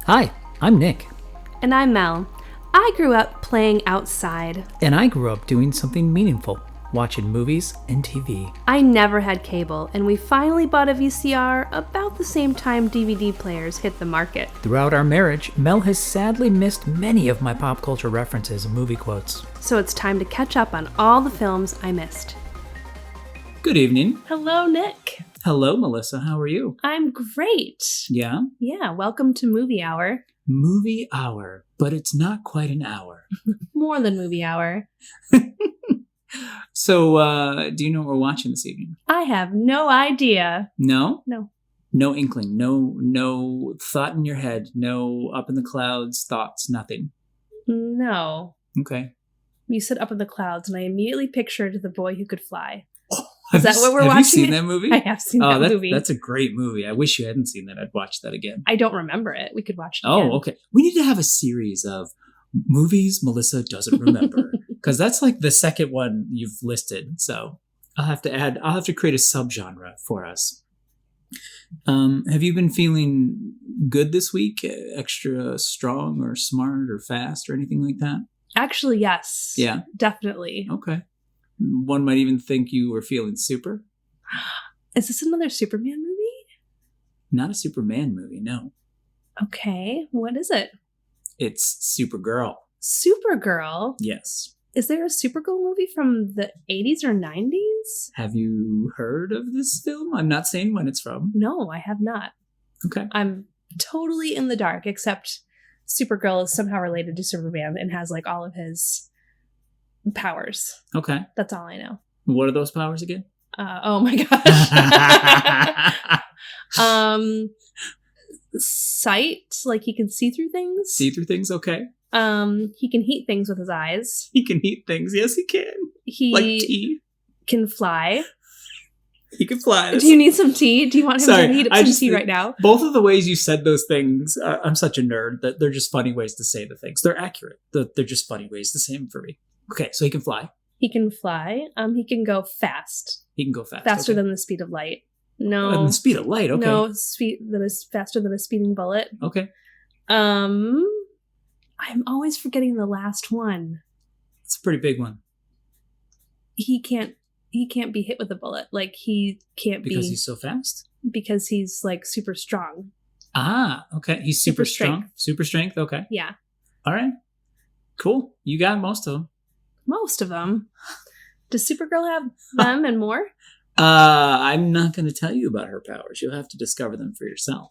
Hi, I'm Nick. And I'm Mel. I grew up playing outside. And I grew up doing something meaningful, watching movies and TV. I never had cable, and we finally bought a VCR about the same time DVD players hit the market. Throughout our marriage, Mel has sadly missed many of my pop culture references and movie quotes. So it's time to catch up on all the films I missed. Good evening. Hello, Nick. Hello, Melissa. How are you? I'm great. Yeah? Yeah, welcome to Movie Hour. Movie hour, but it's not quite an hour. More than Movie Hour. So, do you know what we're watching this evening? I have no idea. No? No. No inkling. No thought in your head. No up in the clouds thoughts. Nothing. No. Okay. You said Up in the Clouds, and I immediately pictured The Boy Who Could Fly. Oh, Is that what we're watching? Have you seen that movie? I have seen that movie. That's a great movie. I wish you hadn't seen that. I'd watch that again. I don't remember it. We could watch it again. Oh, okay. We need to have a series of movies Melissa doesn't remember. Because that's like the second one you've listed. So I'll have to create a subgenre for us. Have you been feeling good this week? Extra strong or smart or fast or anything like that? Actually, yes. Yeah? Definitely. Okay. One might even think you were feeling super. Is this another Superman movie? Not a Superman movie, no. Okay. What is it? It's Supergirl. Supergirl? Yes. Is there a Supergirl movie from the 80s or 90s? Have you heard of this film? I'm not saying when it's from. No, I have not. Okay. I'm totally in the dark, except Supergirl is somehow related to Superman and has like all of his powers. Okay. That's all I know. What are those powers again? Oh my gosh. Sight, like he can see through things. See through things, okay. He can heat things with his eyes. He can heat things. Yes, he can. He like tea. Can fly. He can fly. Do you need some tea? Do you want him to heat up some tea right now? Both of the ways you said those things, I'm such a nerd that they're just funny ways to say the things. They're accurate. They're just funny ways to say them for me. Okay, so he can fly. He can fly. He can go fast. He can go fast. Faster than the speed of light. No. And the speed of light, okay. No, speed that is faster than a speeding bullet. Okay. I'm always forgetting the last one. It's a pretty big one. He can't be hit with a bullet. Like he can't be because he's so fast? Because he's like super strong. Ah, okay. He's super strong. Super strength, okay. Yeah. All right. Cool. You got most of them. Most of them. Does Supergirl have them and more? I'm not going to tell you about her powers. You'll have to discover them for yourself.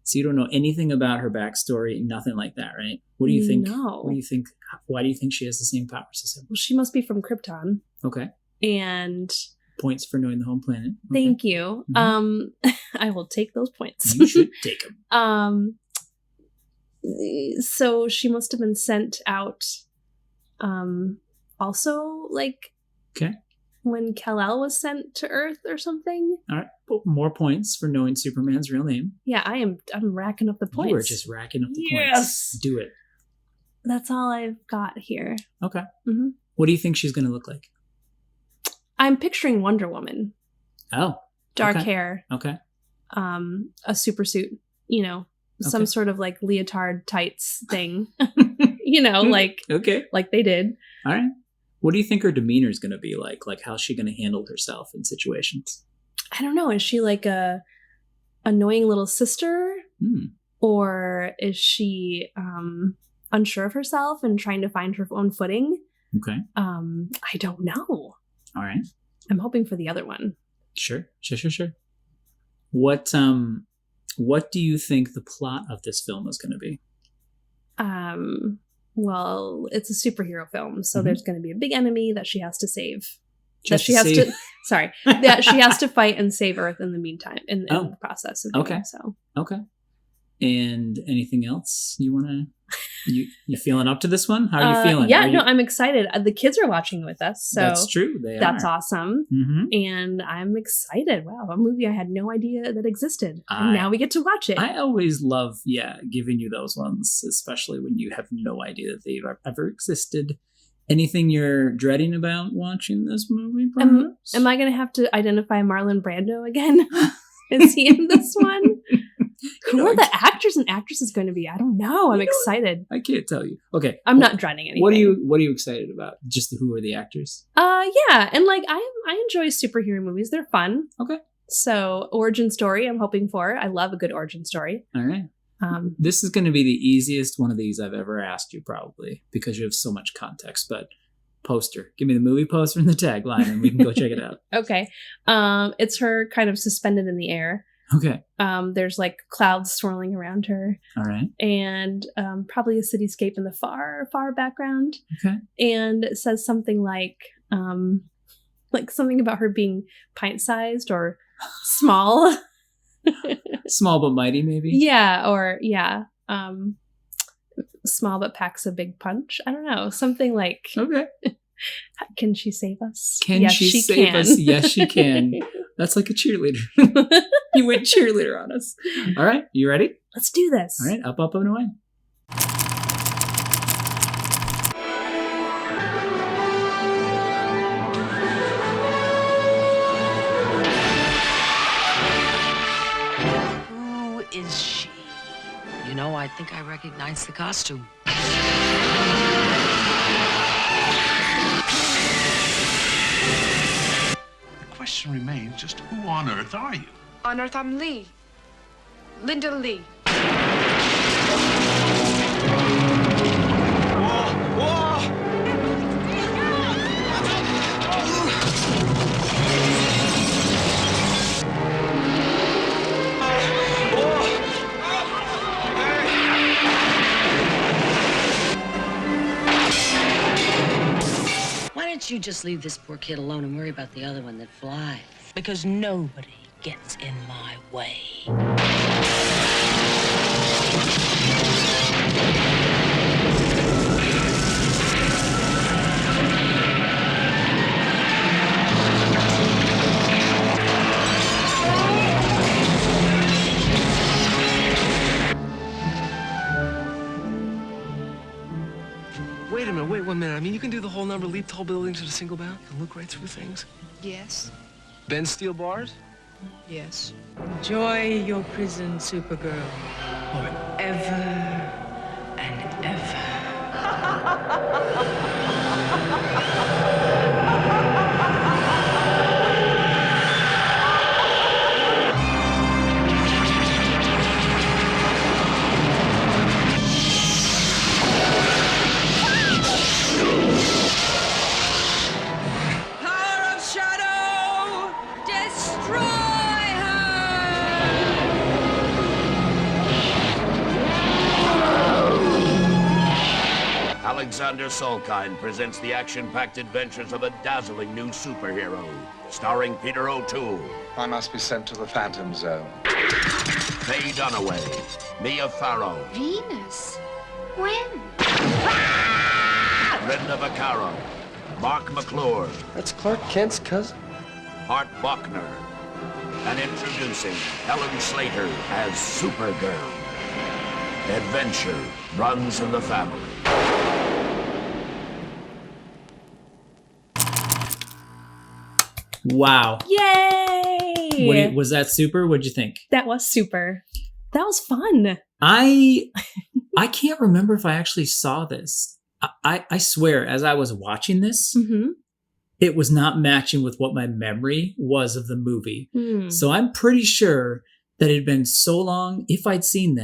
So you don't know anything about her backstory, nothing like that, right? What do you think? No. What do you think? Why do you think she has the same powers as him? Well, she must be from Krypton. Okay. And points for knowing the home planet. Okay. Thank you. Mm-hmm. I will take those points. You should take them. So she must have been sent out. Also, like. Okay. When Kal-El was sent to Earth or something. All right. Well, more points for knowing Superman's real name. Yeah, I'm racking up the points. You are just racking up the points. Do it. That's all I've got here. Okay. Mm-hmm. What do you think she's going to look like? I'm picturing Wonder Woman. Oh. Dark hair. Okay. A super suit. You know, some sort of like leotard tights thing. You know, like like they did. All right. What do you think her demeanor is going to be like? Like, how's she going to handle herself in situations? I don't know. Is she like a annoying little sister? Or is she unsure of herself and trying to find her own footing? Okay. I don't know. All right. I'm hoping for the other one. Sure. What do you think the plot of this film is going to be? Well, it's a superhero film, so there's going to be a big enemy that she has to save. That she has to fight and save Earth in the meantime, in the process of doing so. Okay. And anything else you want to... You feeling up to this one? How are you feeling? Yeah, I'm excited. The kids are watching with us, so that's true. That's awesome, and I'm excited. Wow, a movie I had no idea that existed, and now we get to watch it. I always love, giving you those ones, especially when you have no idea that they've ever existed. Anything you're dreading about watching this movie? Am I going to have to identify Marlon Brando again? Is he in this one? Who are the actors and actresses going to be? I don't know. I'm excited. I can't tell you. Okay. I'm not dreading anything. What are you excited about? Just who are the actors? Yeah. And like, I enjoy superhero movies. They're fun. Okay. So origin story, I'm hoping for. I love a good origin story. All right. This is going to be the easiest one of these I've ever asked you, probably, because you have so much context. But poster, give me the movie poster and the tagline, and we can go check it out. Okay. It's her kind of suspended in the air. Okay. There's like clouds swirling around her. All right. And probably a cityscape in the far, far background. Okay. And it says something like something about her being pint-sized or small. Small but mighty, maybe? Yeah, or small but packs a big punch. I don't know. Something like, okay. Can she save us? Yes, she save us? Yes, she can. That's like a cheerleader. You went cheerleader on us. All right, you ready? Let's do this. All right, up, and away. Is she? You know, I think I recognize the costume. The question remains, just who on earth are you? On earth, I'm Lee. Linda Lee. Why don't you just leave this poor kid alone and worry about the other one that flies? Because nobody gets in my way. Wait 1 minute. I mean, you can do the whole number, leap tall buildings at a single bound. You can look right through things. Yes. Bend steel bars. Yes. Enjoy your prison, Supergirl. Forever and ever. Alexander Salkind presents the action-packed adventures of a dazzling new superhero, starring Peter O'Toole. I must be sent to the Phantom Zone. Fay Dunaway, Mia Farrow. Venus? When? Brenda Vaccaro, Mark McClure, That's Clark Kent's cousin. Art Bachner, and introducing Helen Slater as Supergirl. Adventure runs in the family. Wow. Yay! Was that super? What'd you think? That was super. That was fun. I can't remember if I actually saw this. I swear, as I was watching this, it was not matching with what my memory was of the movie. So I'm pretty sure that it had been so long, if I'd seen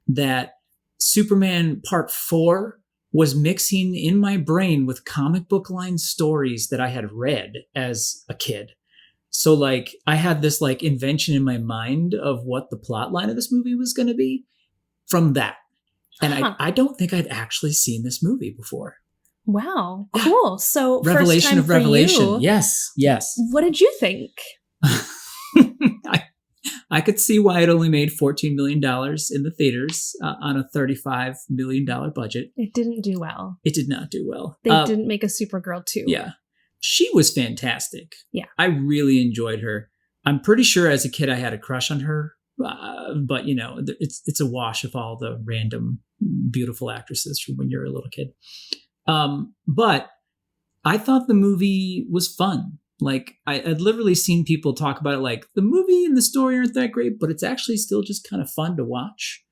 that Superman Part 4 was mixing in my brain with comic book line stories that I had read as a kid. So like I had this like invention in my mind of what the plot line of this movie was going to be from that. And I don't think I'd actually seen this movie before. Wow. Cool. So Revelation of Revelation. Yes. What did you think? I could see why it only made $14 million in the theaters on a $35 million budget. It didn't do well. It did not do well. They didn't make a Supergirl 2. Yeah. She was fantastic. Yeah. I really enjoyed her. I'm pretty sure as a kid I had a crush on her. But, you know, it's a wash of all the random beautiful actresses from when you're a little kid. But I thought the movie was fun. Like, I'd literally seen people talk about it like, the movie and the story aren't that great, but it's actually still just kind of fun to watch.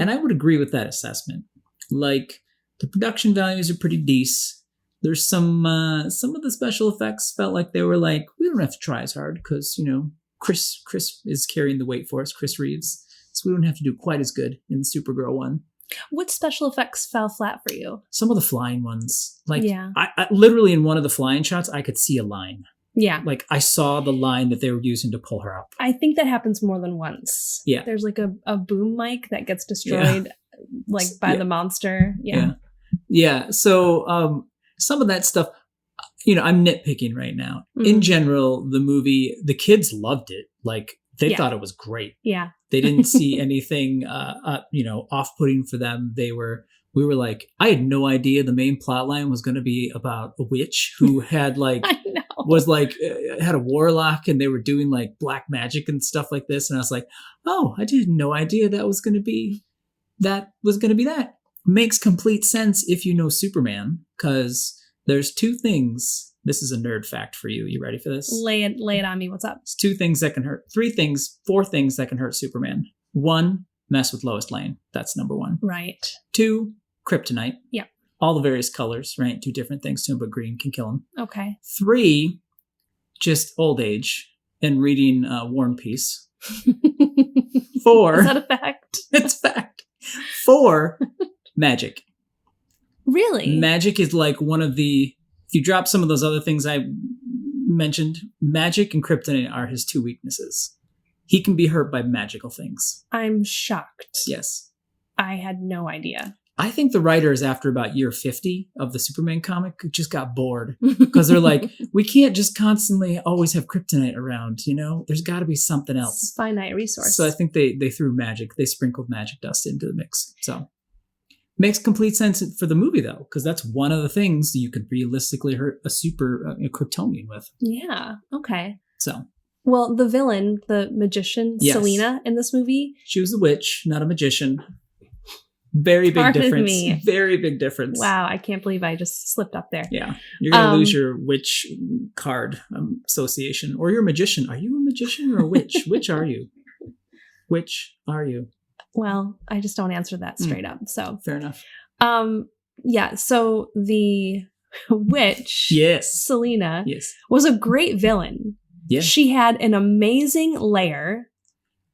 And I would agree with that assessment. Like, the production values are pretty decent. There's some of the special effects felt like they were like, we don't have to try as hard because, you know, Chris is carrying the weight for us, Chris Reeves. So we don't have to do quite as good in the Supergirl one. What special effects fell flat for you? Some of the flying ones. Like, yeah. I literally in one of the flying shots, I could see a line. Yeah. Like, I saw the line that they were using to pull her up. I think that happens more than once. Yeah. There's like a boom mic that gets destroyed like by the monster. Yeah. So some of that stuff, you know, I'm nitpicking right now. Mm-hmm. In general, the movie, the kids loved it. Like, they thought it was great. Yeah. They didn't see anything, you know, off-putting for them. We were like, I had no idea the main plot line was going to be about a witch who had like, was like, had a warlock and they were doing like black magic and stuff like this. And I was like, oh, I had no idea that was going to be that. Makes complete sense if you know Superman, because there's two things. This is a nerd fact for you. You ready for this? Lay it on me. What's up? It's 2 things that can hurt. 4 things that can hurt Superman. 1, mess with Lois Lane. That's number 1. Right. 2, kryptonite. Yeah. All the various colors, right? 2 different things to him, but green can kill him. Okay. 3, just old age and reading War and Peace. 4. Is that a fact? It's a fact. 4, magic. Really? Magic is like one of the... If you drop some of those other things I mentioned, magic and kryptonite are his 2 weaknesses. He can be hurt by magical things. I'm shocked. Yes. I had no idea. I think the writers, after about year 50 of the Superman comic, just got bored. Because they're like, we can't just constantly always have kryptonite around, you know? There's got to be something else. It's a finite resource. So I think they threw magic. They sprinkled magic dust into the mix. So... Makes complete sense for the movie, though, because that's one of the things that you could realistically hurt a Kryptonian with. Yeah. Okay. So. Well, the villain, the magician, yes. Selena, in this movie. She was a witch, not a magician. Very big difference. Me. Very big difference. Wow. I can't believe I just slipped up there. Yeah. You're going to lose your witch card association. Or you're a magician. Are you a magician or a witch? Which are you? Which are you? Well, I just don't answer that straight up. So fair enough. Yeah. So the witch, yes, Selena, yes, was a great villain. Yeah, she had an amazing lair.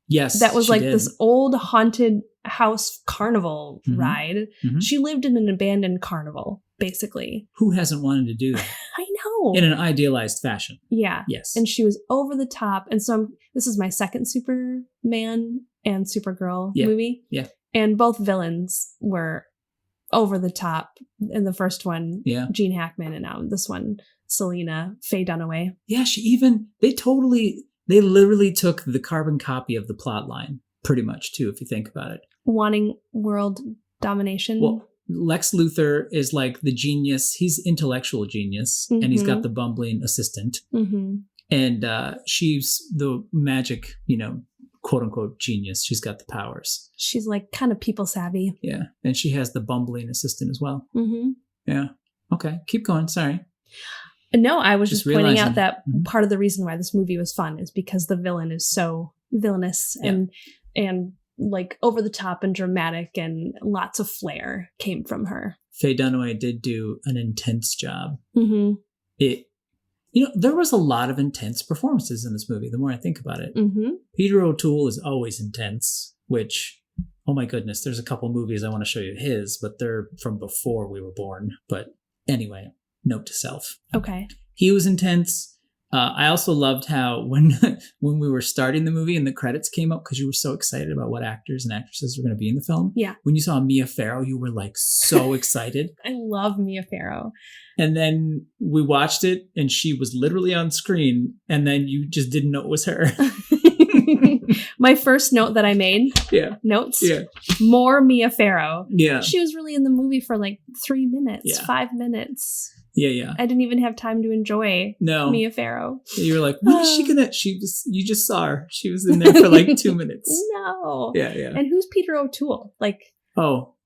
Yes, that was like this old haunted house carnival ride. Mm-hmm. She lived in an abandoned carnival, basically. Who hasn't wanted to do that? I know. In an idealized fashion. Yeah. Yes. And she was over the top. And so this is my second Superman and Supergirl movie. Yeah. And both villains were over the top. In the first one, Gene Hackman, and now this one, Selena, Fay Dunaway. Yeah, they literally took the carbon copy of the plot line, pretty much, too, if you think about it. Wanting world domination. Well, Lex Luthor is like the genius. He's intellectual genius, and he's got the bumbling assistant. Mm-hmm. And she's the magic, quote unquote genius. She's got the powers. She's like kind of people savvy. Yeah. And she has the bumbling assistant as well. Mm-hmm. Yeah. Okay. Keep going. Sorry. No, I was just pointing out that part of the reason why this movie was fun is because the villain is so villainous and like over the top and dramatic, and lots of flair came from her. Fay Dunaway did do an intense job. Mm-hmm. There was a lot of intense performances in this movie, the more I think about it. Mm-hmm. Peter O'Toole is always intense, which, oh my goodness, there's a couple movies I want to show you his, but they're from before we were born. But anyway, note to self. Okay. He was intense. I also loved how when we were starting the movie and the credits came up, because you were so excited about what actors and actresses were going to be in the film. Yeah. When you saw Mia Farrow, you were like so excited. I love Mia Farrow. And then we watched it and she was literally on screen, and then you just didn't know it was her. My first note that I made. Yeah. Notes. Yeah. More Mia Farrow. Yeah. She was really in the movie for like 3 minutes, Yeah. 5 minutes. Yeah. I didn't even have time to enjoy Mia Farrow. You were like, what is she gonna? You just saw her. She was in there for like 2 minutes. No. Yeah. And who's Peter O'Toole? Like,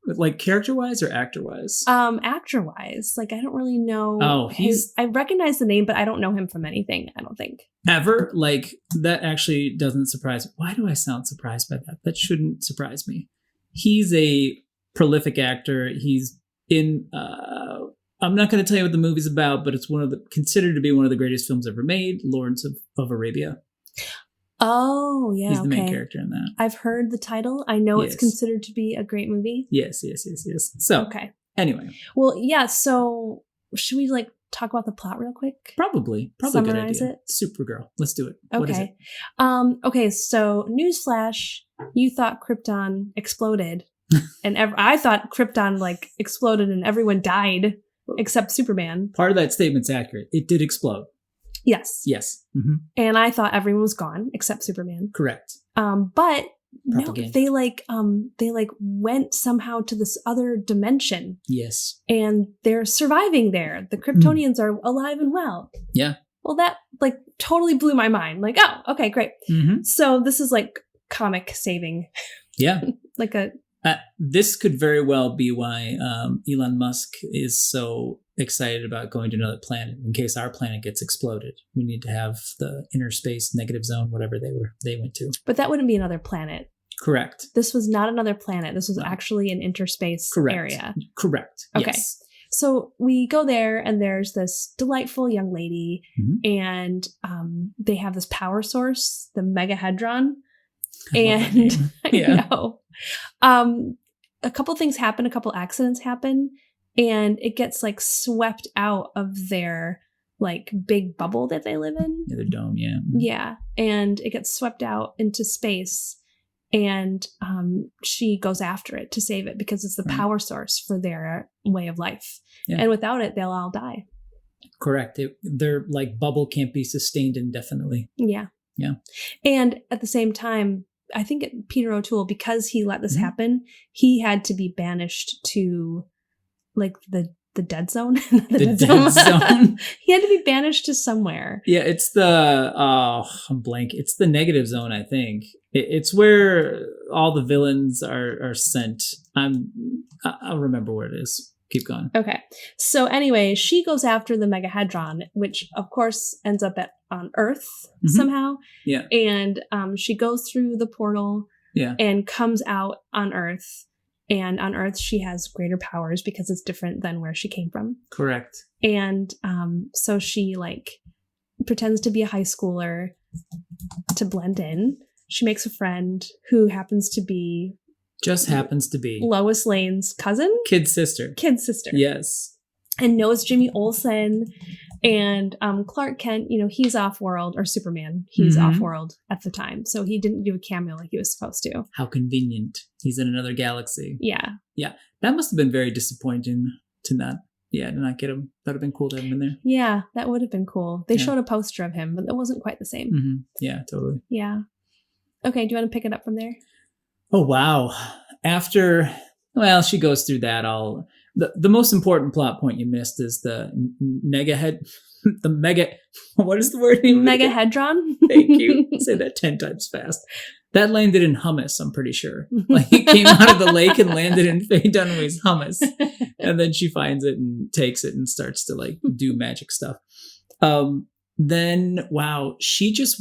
Like character-wise or actor-wise? Actor-wise. Like, I don't really know. Oh, I recognize the name, but I don't know him from anything, I don't think. Ever? Like, that actually doesn't surprise me. Why do I sound surprised by that? That shouldn't surprise me. He's a prolific actor. He's in... I'm not going to tell you what the movie's about, but it's considered to be one of the greatest films ever made, Lawrence of Arabia. Oh, yeah. He's the main character in that. I've heard the title. I know it's considered to be a great movie. Yes. So, okay. Anyway. Well, yeah, so should we like talk about the plot real quick? Probably Summarize a good idea. it. Supergirl. Let's do it. Okay. What is it? Okay, so newsflash, you thought Krypton exploded. And I thought Krypton like exploded and everyone died except Superman. Part of that statement's accurate. It did explode. Yes. Mm-hmm. And I thought everyone was gone except Superman. Correct. But Propaganda. No, they went somehow to this other dimension. Yes. And they're surviving there. The Kryptonians are alive and well. Yeah. Well, that like totally blew my mind. Like, oh, okay, great. Mm-hmm. So this is like comic saving. Yeah. Like a... this could very well be why Elon Musk is so excited about going to another planet. In case our planet gets exploded, we need to have the inner space negative zone, whatever they went to. But that wouldn't be another planet. Correct. This was not another planet. This was actually an interspace area. Correct. Okay. Yes. So we go there and there's this delightful young lady and they have this power source, the Megahedron. And I know. A couple things happen, a couple accidents happen, and it gets like swept out of their like big bubble that they live in. Yeah, their dome, yeah. Yeah. And it gets swept out into space. And she goes after it to save it because it's the power source for their way of life. Yeah. And without it, they'll all die. Correct. Their like bubble can't be sustained indefinitely. Yeah. Yeah. And at the same time, I think Peter O'Toole, because he let this happen, he had to be banished to like the dead zone. The dead zone. He had to be banished to somewhere. Yeah, it's I'm blank. It's the negative zone, I think. It's where all the villains are sent. I'll remember where it is. Keep going. Okay. So anyway, she goes after the Megahedron, which of course ends up on Earth somehow. Yeah. And she goes through the portal and comes out on Earth. And on Earth, she has greater powers because it's different than where she came from. Correct. And so she like pretends to be a high schooler to blend in. She makes a friend who happens to be Lois Lane's cousin? Kid sister. Yes. And knows Jimmy Olsen. And Clark Kent, he's off-world, or Superman, he's off-world at the time. So he didn't do a cameo like he was supposed to. How convenient. He's in another galaxy. Yeah. Yeah. That must have been very disappointing to not get him. That would have been cool to have him in there. Yeah, that would have been cool. They showed a poster of him, but that wasn't quite the same. Mm-hmm. Yeah, totally. Yeah. Okay, do you want to pick it up from there? Oh, wow. She goes through that all... The most important plot point you missed is the what is the word? Megahedron? Thank you. Say that 10 times fast. That landed in hummus, I'm pretty sure. Like it came out of the lake and landed in Fay Dunaway's hummus. And then she finds it and takes it and starts to like do magic stuff. Then, wow, she's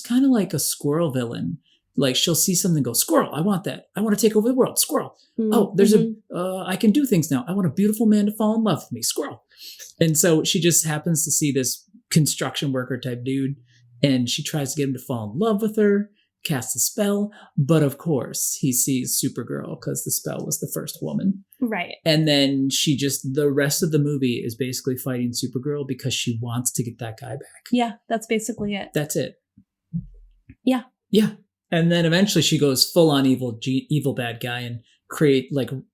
kind of like a squirrel villain. Like she'll see something and go, squirrel, I want that. I want to take over the world. Squirrel. Mm-hmm. Oh, there's I can do things now. I want a beautiful man to fall in love with me. Squirrel. And so she just happens to see this construction worker type dude and she tries to get him to fall in love with her, cast a spell. But of course he sees Supergirl because the spell was the first woman. Right. And then the rest of the movie is basically fighting Supergirl because she wants to get that guy back. Yeah, that's basically it. That's it. Yeah. Yeah. And then eventually she goes full on evil bad guy and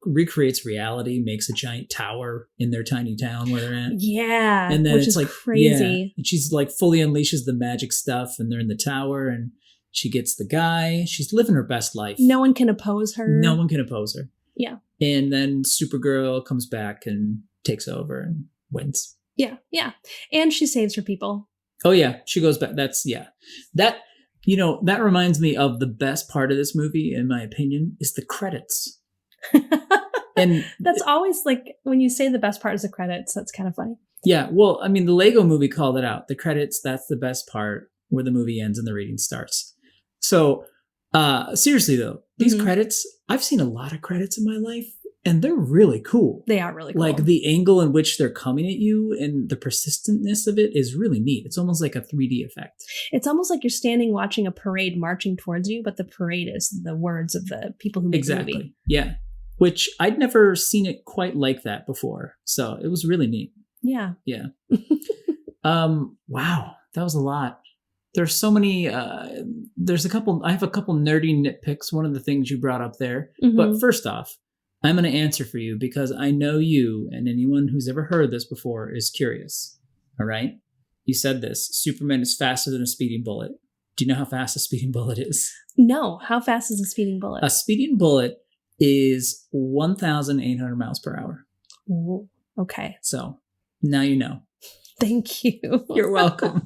recreates reality, makes a giant tower in their tiny town where they're at. Yeah. And then which is like crazy. Yeah, and she's like fully unleashes the magic stuff and they're in the tower and she gets the guy. She's living her best life. No one can oppose her. Yeah. And then Supergirl comes back and takes over and wins. Yeah. Yeah. And she saves her people. Oh yeah. She goes back. That reminds me of the best part of this movie, in my opinion, is the credits. And that's always like when you say the best part is the credits, that's kind of funny. Yeah, well, I mean, the Lego movie called it out. The credits, that's the best part, where the movie ends and the reading starts. So, seriously though, these credits, I've seen a lot of credits in my life, and they're really cool. They are really cool. Like the angle in which they're coming at you and the persistentness of it is really neat. It's almost like a 3D effect. It's almost like you're standing watching a parade marching towards you, but the parade is the words of the people who make the movie. Yeah. Which I'd never seen it quite like that before. So it was really neat. Yeah. Yeah. Wow. That was a lot. There's so many, I have a couple nerdy nitpicks. One of the things you brought up there. But first off, I'm going to answer for you because I know you and anyone who's ever heard this before is curious. All right. You said this, Superman is faster than a speeding bullet. Do you know how fast a speeding bullet is? No. How fast is a speeding bullet? A speeding bullet is 1,800 miles per hour. Ooh, okay. So now you know. Thank you. You're welcome.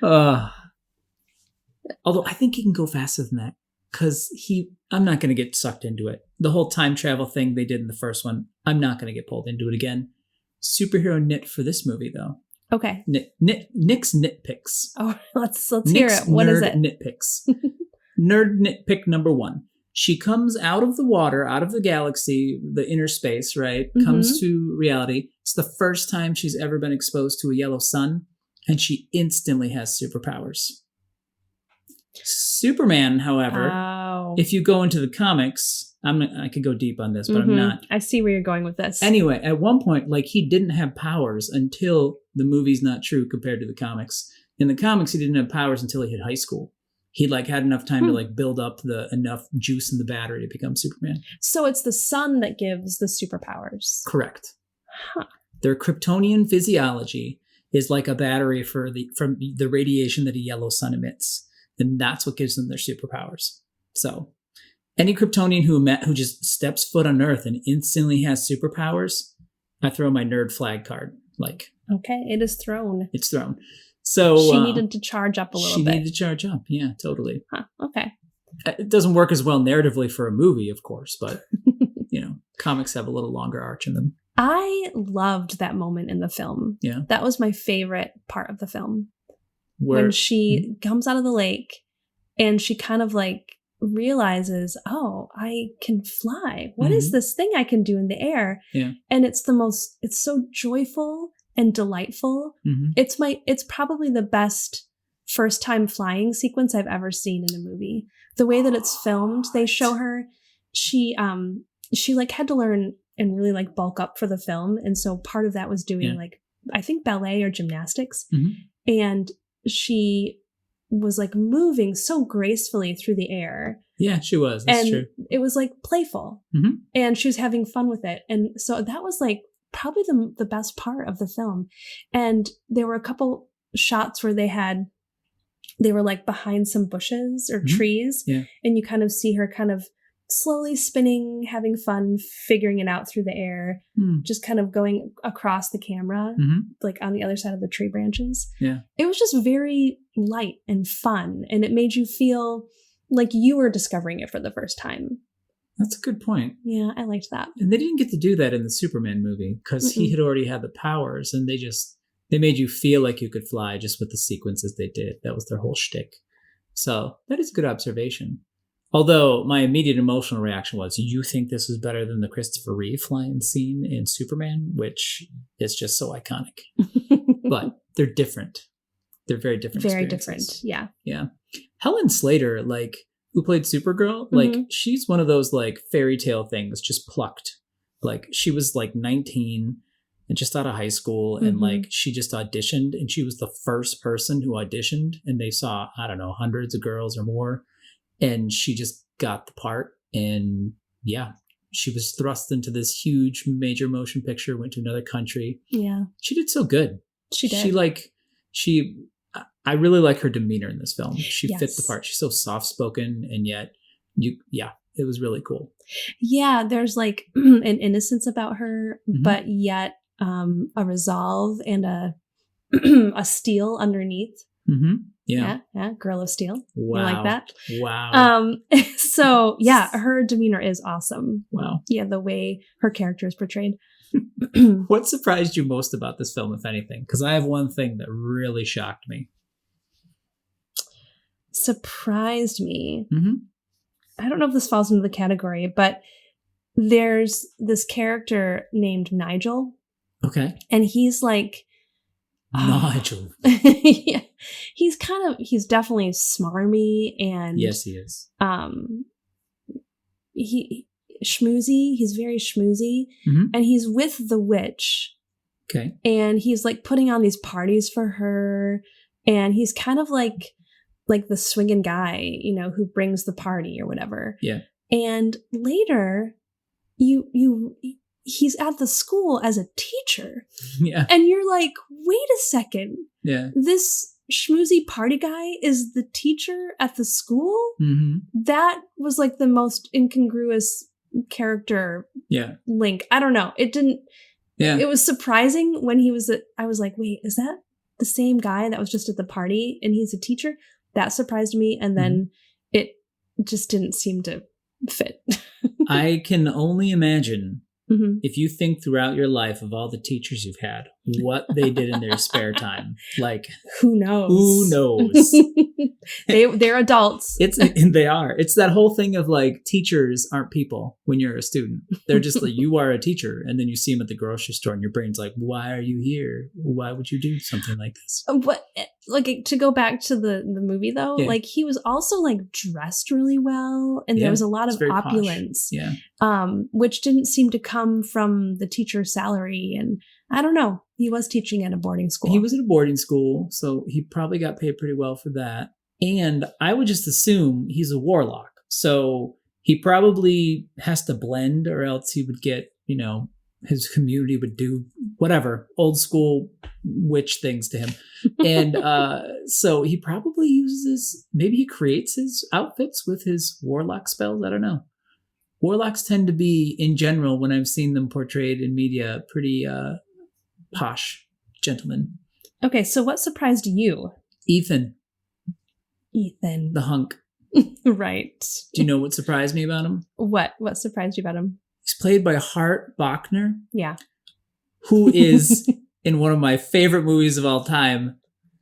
Although I think he can go faster than that because I'm not going to get sucked into it. The whole time travel thing they did in the first one, I'm not going to get pulled into it again. Superhero nit for this movie though. Okay. Nick's nitpicks. Oh, let's hear it. What is it? Nitpicks. Nerd nitpick number 1. She comes out of the water, out of the galaxy, the inner space, right? Comes to reality. It's the first time she's ever been exposed to a yellow sun, and she instantly has superpowers. Superman, however, if you go into the comics, I could go deep on this, but I'm not. I see where you're going with this. Anyway, at one point, like he didn't have powers until the movie's not true compared to the comics. In the comics, he didn't have powers until he hit high school. He had enough time to build up enough juice in the battery to become Superman. So it's the sun that gives the superpowers. Correct. Huh. Their Kryptonian physiology is like a battery from the radiation that a yellow sun emits. And that's what gives them their superpowers. So any Kryptonian who just steps foot on Earth and instantly has superpowers, I throw my nerd flag card. Okay, it is thrown. It's thrown. So she needed to charge up a little bit. She needed to charge up. Yeah, totally. Huh, okay. It doesn't work as well narratively for a movie, of course, but comics have a little longer arc in them. I loved that moment in the film. Yeah. That was my favorite part of the film. When she comes out of the lake and she kind of realizes, oh, I can fly. What is this thing I can do in the air? Yeah. And it's so joyful and delightful. It's probably the best first time flying sequence I've ever seen in a movie. The way that it's filmed, they show her, she had to learn and really bulk up for the film. And so part of that was doing I think ballet or gymnastics. And she was moving so gracefully through the air. Yeah, she was. That's true. It was playful and she was having fun with it. And so that was probably the best part of the film. And there were a couple shots where they were behind some bushes or trees. Yeah. And you kind of see her kind of slowly spinning, having fun, figuring it out through the air, just kind of going across the camera, on the other side of the tree branches. Yeah. It was just very light and fun. And it made you feel like you were discovering it for the first time. That's a good point. Yeah, I liked that. And they didn't get to do that in the Superman movie because he had already had the powers and they made you feel like you could fly just with the sequences they did. That was their whole shtick. So that is a good observation. Although my immediate emotional reaction was, you think this was better than the Christopher Reeve flying scene in Superman, which is just so iconic. But they're different. They're very different. Very different. Yeah. Yeah. Helen Slater, who played Supergirl, she's one of those fairy tale things just plucked. She was 19 and just out of high school and she just auditioned and she was the first person who auditioned and they saw, I don't know, hundreds of girls or more. And she just got the part. And yeah, she was thrust into this huge major motion picture, went to another country. Yeah. She did so good. She did. I really like her demeanor in this film. She fit the part. She's so soft-spoken and yet it was really cool. Yeah. There's an innocence about her, but yet a resolve and a steel underneath. Mm-hmm. Yeah. Girl of Steel. Wow. You like that? Wow. So yeah, her demeanor is awesome. Wow. Yeah, the way her character is portrayed. What surprised you most about this film, if anything? Because I have one thing that really shocked me. Surprised me. Mm-hmm. I don't know if this falls into the category, but there's this character named Nigel. Okay. And he's like Nigel. Yeah. He's definitely smarmy and yes, he is. He schmoozy. He's very schmoozy. Mm-hmm. And he's with the witch. Okay. And he's like putting on these parties for her. And he's kind of like the swinging guy, you know, who brings the party or whatever. Yeah. And later he's at the school as a teacher. Yeah. And you're like, wait a second. Yeah. This schmoozy party guy is the teacher at the school? Mm-hmm. That was like the most incongruous character link. I don't know. It didn't. Yeah. It was surprising when he was I was like, wait, is that the same guy that was just at the party and he's a teacher? That surprised me. And then it just didn't seem to fit. I can only imagine if you think throughout your life of all the teachers you've had, what they did in their spare time. Like, who knows? Who knows? They're adults. They are. It's that whole thing of like, teachers aren't people when you're a student. They're just like, you are a teacher. And then you see them at the grocery store and your brain's like, why are you here? Why would you do something like this? But like, to go back to the movie though, like he was also like dressed really well. And there was a lot of opulence. Posh. Which didn't seem to come from the teacher's salary. And I don't know. He was teaching at a boarding school. He was at a boarding school, so he probably got paid pretty well for that. And I would just assume he's a warlock. So he probably has to blend, or else he would get, you know, his community would do whatever, old school witch things to him. And so he probably maybe he creates his outfits with his warlock spells. I don't know. Warlocks tend to be, in general, when I've seen them portrayed in media, pretty posh gentlemen. Okay, so what surprised you? Ethan. The hunk. Right. Do you know what surprised me about him? What surprised you about him? He's played by Hart Bochner. Yeah. Who is in one of my favorite movies of all time,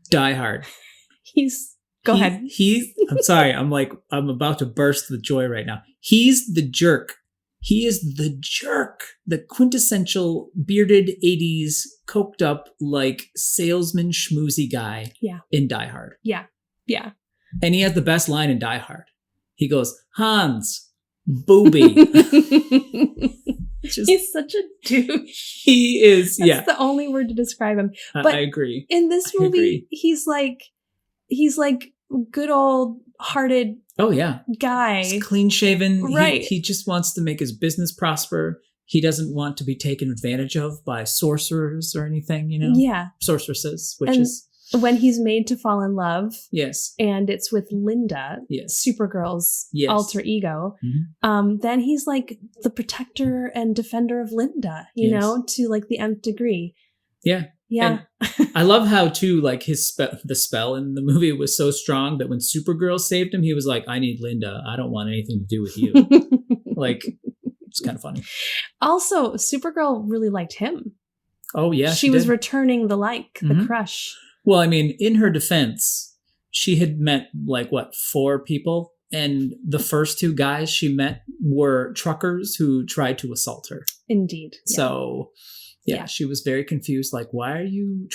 Die Hard. Go ahead. I'm sorry. I'm about to burst with joy right now. He's the jerk. He is the jerk. The quintessential bearded 80s, coked up, like salesman schmoozy guy in Die Hard. Yeah. Yeah. And he has the best line in Die Hard. He goes, Hans, booby. He's such a douche. He is, That's the only word to describe him. But I agree. In this movie, he's like good old hearted guy. He's clean shaven. Right. He just wants to make his business prosper. He doesn't want to be taken advantage of by sorcerers or anything, you know? Yeah. Sorceresses, when he's made to fall in love. Yes. And it's with Linda, Supergirl's alter ego. Mm-hmm. Then he's like the protector and defender of Linda, you know, to like the nth degree. Yeah. Yeah. And I love how too, like the spell in the movie was so strong that when Supergirl saved him, he was like, I need Linda. I don't want anything to do with you. Like, it's kind of funny. Also, Supergirl really liked him. Oh yeah. She was returning the crush. Well, I mean, in her defense, she had met 4 people. And the first 2 guys she met were truckers who tried to assault her. Indeed. Yeah. So yeah, she was very confused. Like, why are you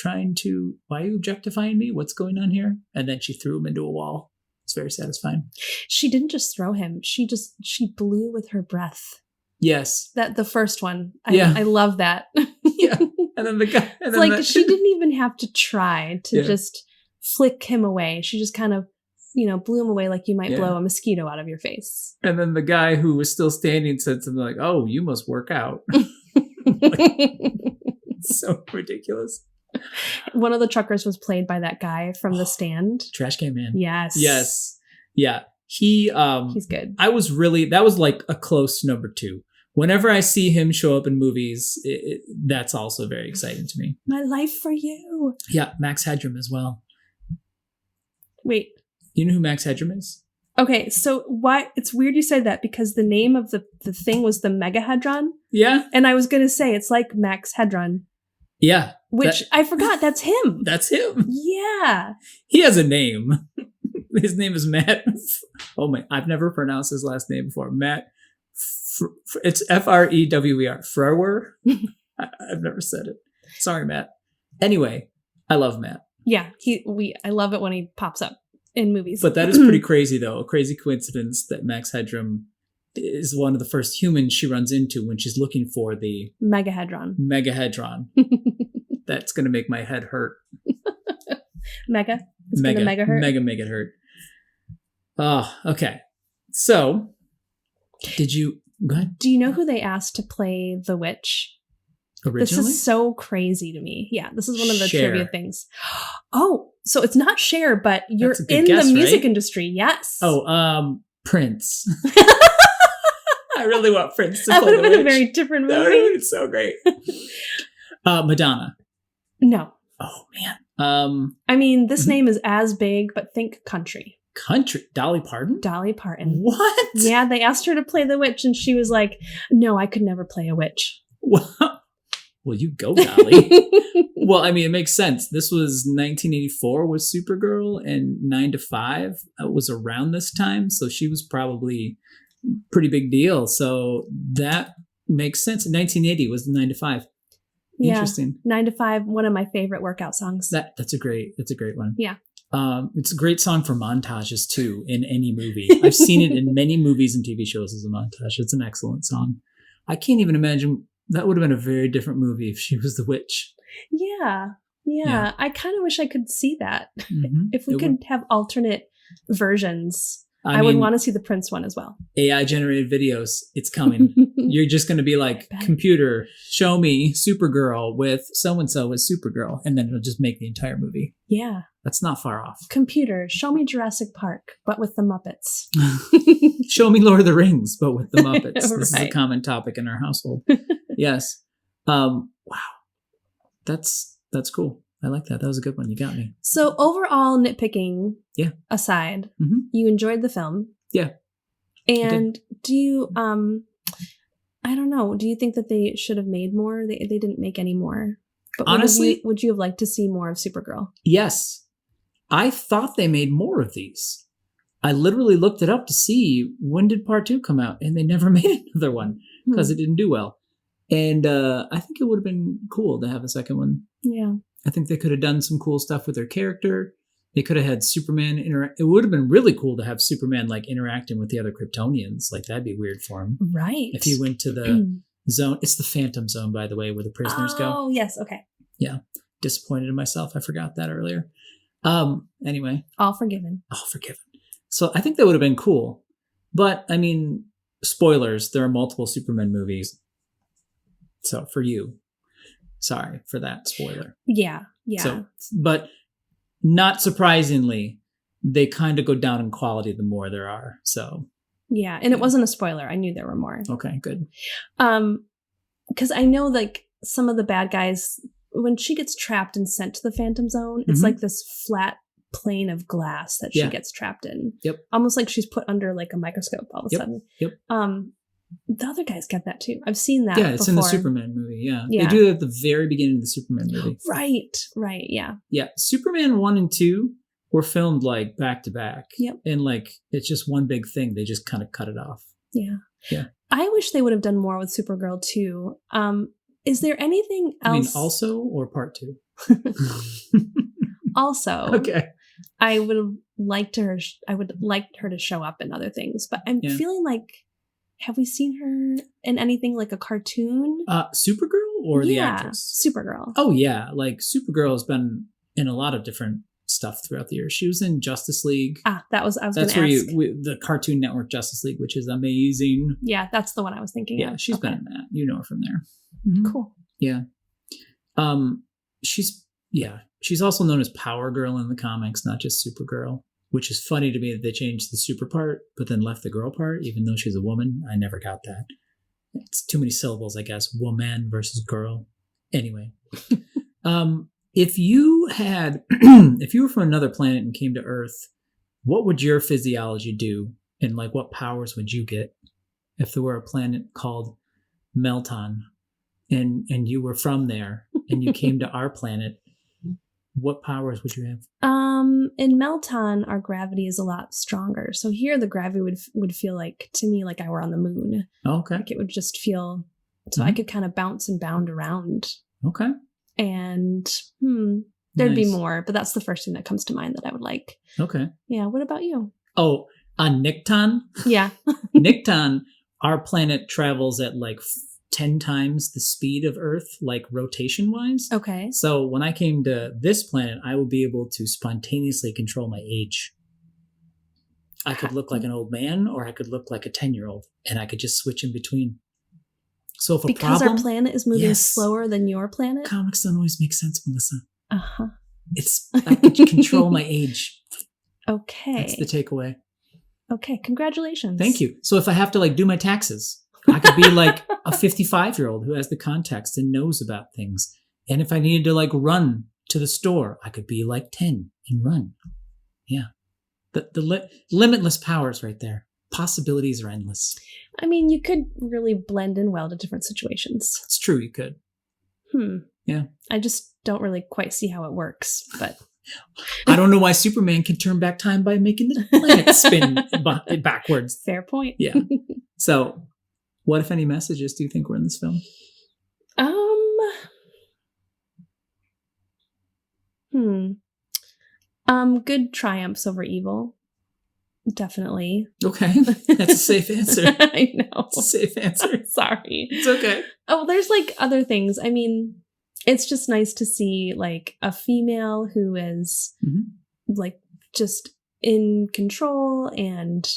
objectifying me? What's going on here? And then she threw him into a wall. It's very satisfying. She didn't just throw him. She blew with her breath. Yes. The first one. I love that. Yeah. And then the guy. And she didn't even have to try to just flick him away. She just kind of, blew him away like you might blow a mosquito out of your face. And then the guy who was still standing said something like, "Oh, you must work out." So ridiculous. One of the truckers was played by that guy from The Stand. Trash Can Man. Yes. Yes. Yeah. He's good. That was like a close number 2. Whenever I see him show up in movies, that's also very exciting to me. My life for you. Yeah. Max Headroom as well. Wait. You know who Max Headroom is? Okay, so why it's weird you said that because the name of the thing was the Megahedron. Yeah. And I was going to say it's like Max Headron. Yeah. Which I forgot, that's him. That's him. Yeah. He has a name. His name is Matt. Oh my, I've never pronounced his last name before. Matt. It's Frewer. Frewer? I've never said it. Sorry, Matt. Anyway, I love Matt. Yeah, I love it when he pops up in movies. But that is pretty crazy, though. A crazy coincidence that Max Headroom is one of the first humans she runs into when she's looking for the Megahedron. That's going to make my head hurt. Mega? It's going to mega hurt? Mega hurt. Oh, okay. So, did you... Go ahead. Do you know who they asked to play the witch? Originally? This is so crazy to me. Yeah, this is one of the Cher. trivia things. Oh, so it's not Cher, but you're in guess, the music right? industry. Yes. Oh, Prince. I really want Prince to that play would have the been a witch. very different That would have movie. been so great. Madonna. No. Oh, man. I mean, this name is as big, but think country. Country? Dolly Parton? Dolly Parton. What? Yeah, they asked her to play the witch, and she was like, no, I could never play a witch. Well, you go, Dolly. Well, I mean, it makes sense. This was 1984 with Supergirl, and 9 to 5 was around this time, so she was probably a pretty big deal. So that makes sense. 1980 was the 9 to 5. Yeah. Interesting. 9 to 5, one of my favorite workout songs. That's a great one. Yeah. It's a great song for montages too in any movie. I've seen it in many movies and TV shows as a montage. It's an excellent song. I can't even imagine. That would have been a very different movie if she was the witch. Yeah. I kind of wish I could see that. Mm-hmm. If we could have alternate versions, I would want to see the Prince one as well. AI generated videos, it's coming. You're just going to be like, computer, show me Supergirl with so-and-so with Supergirl. And then it'll just make the entire movie. Yeah. That's not far off. Computer, show me Jurassic Park, but with the Muppets. Show me Lord of the Rings, but with the Muppets. This is a Right. common topic in our household. Yes. Wow. That's cool. I like that. That was a good one. You got me. So overall, nitpicking aside, Mm-hmm. you enjoyed the film. Yeah. And do you, I don't know, do you think that they should have made more? They didn't make any more. But honestly, would you have liked to see more of Supergirl? Yes. I thought they made more of these. I literally looked it up to see when did part 2 come out, and they never made another one because it didn't do well. And I think it would have been cool to have a second one. Yeah. I think they could have done some cool stuff with their character. They could have had Superman It would have been really cool to have Superman like interacting with the other Kryptonians. Like that'd be weird for him. Right. If he went to the zone. It's the Phantom Zone, by the way, where the prisoners go. Oh, yes. Okay. Yeah. Disappointed in myself. I forgot that earlier. Anyway. All forgiven. So I think that would have been cool. But, I mean, spoilers, there are multiple Superman movies. So, for you. Sorry for that spoiler. Yeah. So, but not surprisingly, they kind of go down in quality the more there are. So. Yeah. And it wasn't a spoiler. I knew there were more. Okay, good. Because I know like some of the bad guys, when she gets trapped and sent to the Phantom Zone, it's like this flat plane of glass that she gets trapped in. Yep. Almost like she's put under like a microscope all of a sudden. Yep. The other guys get that too. I've seen that. Yeah, it's before. in the Superman movie. Yeah. They do it at the very beginning of the Superman movie. Right. Yeah. Yeah. Superman 1 and 2 were filmed like back to back. Yep. And like, it's just one big thing. They just kind of cut it off. Yeah. Yeah. I wish they would have done more with Supergirl too. Is there anything else? I mean, also or part 2? Also. Okay. I would have liked her. I would like her to show up in other things, but I'm feeling like, have we seen her in anything like a cartoon? Supergirl or the actress? Supergirl. Oh yeah, like Supergirl has been in a lot of different stuff throughout the years. She was in Justice League. That's where the Cartoon Network Justice League, which is amazing. Yeah, that's the one I was thinking. Yeah, of. she's been in that. You know her from there. Mm-hmm. Cool. Yeah. She's also known as Power Girl in the comics, not just Supergirl, which is funny to me that they changed the super part, but then left the girl part, even though she's a woman. I never got that. It's too many syllables, I guess. Woman versus girl. Anyway. if you if you were from another planet and came to Earth, what would your physiology do? And like, what powers would you get if there were a planet called Melton and you were from there and you came to our planet? What powers would you have? In Melton, our gravity is a lot stronger. So here the gravity would feel like, to me, like I were on the moon. Oh, okay. Like it would just feel, so I could kind of bounce and bound around. Okay. And there'd be Nice. more, but that's the first thing that comes to mind that I would like. Okay. Yeah. What about you? Oh, on Nikton? Yeah. Nikton, our planet travels at like 10 times the speed of Earth, like rotation-wise. Okay. So when I came to this planet, I will be able to spontaneously control my age. I could look like an old man, or I could look like a 10-year-old, and I could just switch in between. So if Because problem, our planet is moving Yes. slower than your planet? comics don't always make sense, Melissa. Uh-huh. I could control my age. Okay. That's the takeaway. Okay. Congratulations. Thank you. So if I have to like do my taxes, I could be like a 55-year-old who has the context and knows about things. And if I needed to like run to the store, I could be like 10 and run. Yeah. The limitless powers right there. Possibilities are endless. I mean, you could really blend in well to different situations. It's true, you could. Yeah. I just don't really quite see how it works, but I don't know why Superman can turn back time by making the planet spin backwards. fair point. Yeah. So, what, if any, messages do you think were in this film? Good triumphs over evil. Definitely. Okay. That's a safe answer. I know. It's a safe answer. Sorry. It's okay. Oh, there's like other things. I mean, it's just nice to see like a female who is like just in control and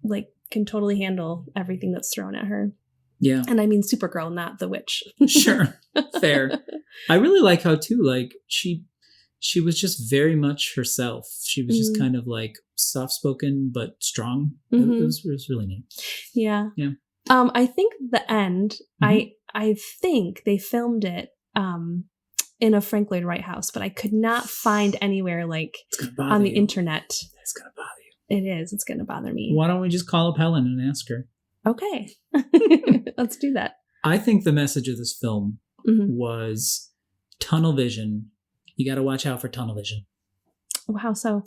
like can totally handle everything that's thrown at her. Yeah. And I mean Supergirl, not the witch. Sure. Fair. I really like how too, like she was just very much herself. She was just kind of like soft-spoken but strong. It was really neat. Yeah. Yeah. I think the end, I think they filmed it in a Frank Lloyd Wright house, but I could not find anywhere like on the internet. It's gonna bother you. It is. It's gonna bother me. Why don't we just call up Helen and ask her? Okay. Let's do that. I think the message of this film was tunnel vision. You got to watch out for tunnel vision. How so?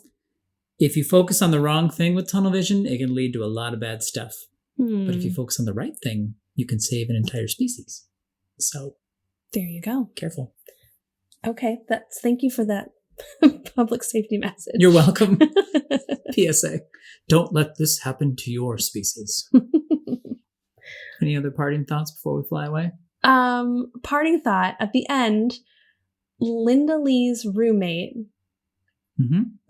If you focus on the wrong thing with tunnel vision, it can lead to a lot of bad stuff. But if you focus on the right thing, you can save an entire species. So there you go. Careful. Okay. Thank you for that public safety message. You're welcome. PSA. Don't let this happen to your species. Any other parting thoughts before we fly away? Parting thought. At the end, Linda Lee's roommate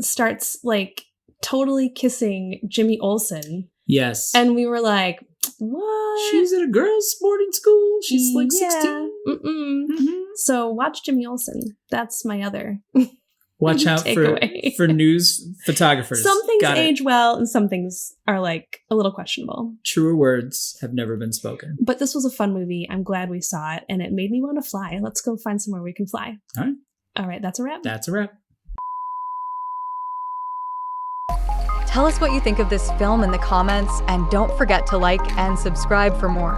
starts like totally kissing Jimmy Olsen. Yes. And we were like, what? She's at a girls' sporting school. She's like 16. So watch Jimmy Olsen. That's my other Watch out for news photographers. Some things Got age it. well and some things are like a little questionable. Truer words have never been spoken. But this was a fun movie. I'm glad we saw it and it made me want to fly. Let's go find somewhere we can fly. All right. That's a wrap. That's a wrap. Tell us what you think of this film in the comments and don't forget to like and subscribe for more.